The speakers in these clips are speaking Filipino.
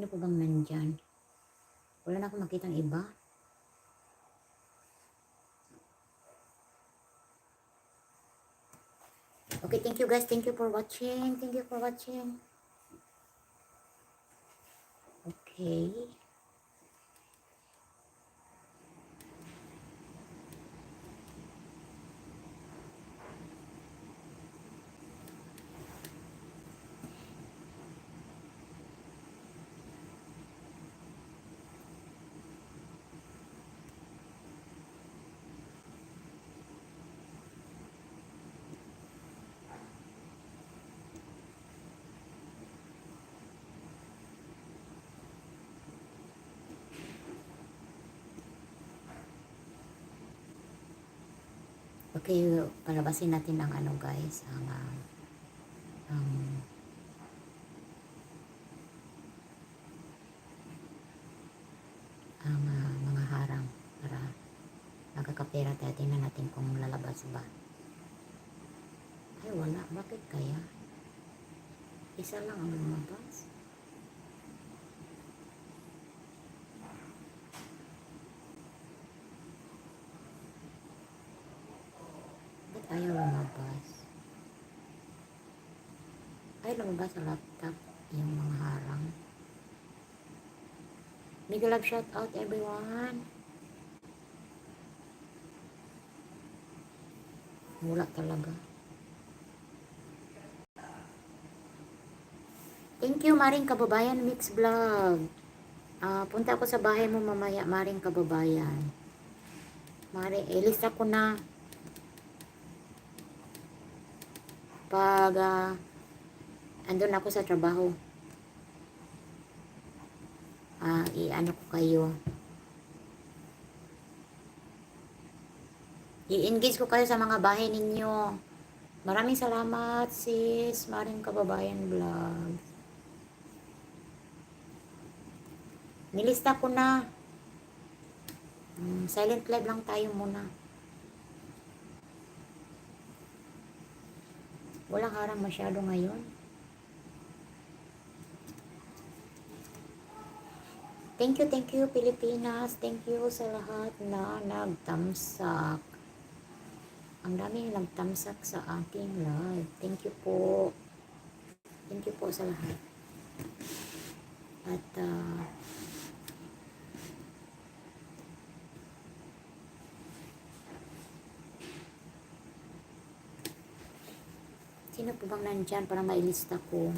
Sino po bang nandyan? Wala na akong makitang iba. Okay, thank you guys. Thank you for watching. Thank you for watching. Okay. Okay, palabasin natin ang ano guys, ang mga harang para magkakapera tayo. Tingnan natin kung lalabas ba. Ay wala, bakit kaya? Isa lang ang lumabas. Ba't ayaw lumabas? Ay lumabas sa laptop yung mga harang. Big love shout out everyone. Wala talaga. Thank you Maring Kababayan Mix Vlog. Punta ako sa bahay mo mamaya, Maring Kababayan. Ilista ko na pag andun ako sa trabaho. I-ano ko kayo. I-engage ko kayo sa mga bahay ninyo. Maraming salamat sis Maring Kababayan Vlog. Nilista ko na. Silent live lang tayo muna. Walang harang masyado ngayon. Thank you Pilipinas. Thank you sa lahat na nagtamsak. Ang dami nagtamsak sa aking live. Thank you po. Thank you po sa lahat. At sino po bang nandyan para mailista ko?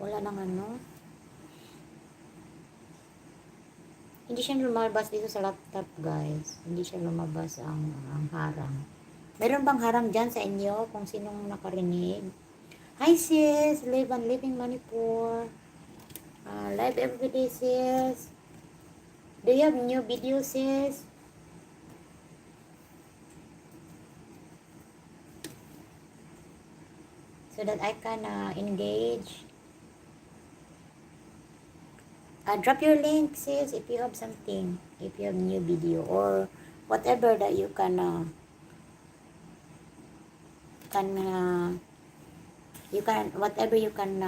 Wala nang ano. Hindi siya lumabas dito sa laptop, guys. Hindi siya lumabas ang harang. Meron bang harang dyan sa inyo kung sinong nakarinig? Hi sis, live and living Manipur. Live everyday sis. Do you have new video sis? So that I can engage. Drop your link sis if you have something, if you have new video or whatever that you can whatever you can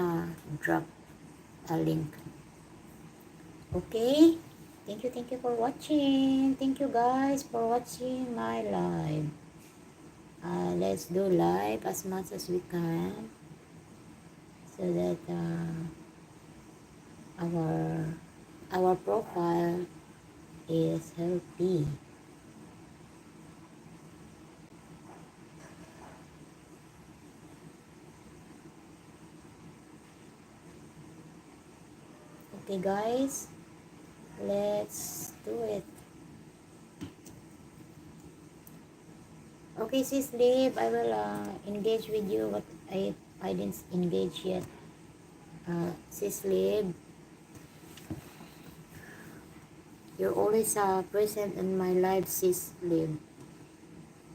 drop a link. Okay, thank you for watching. Thank you guys for watching my live. Let's do live as much as we can so that our profile is healthy. Okay guys, let's do it. Okay sis Liv, I will engage with you, but I didn't engage yet. Sis Liv, you're always present in my live sis Liv.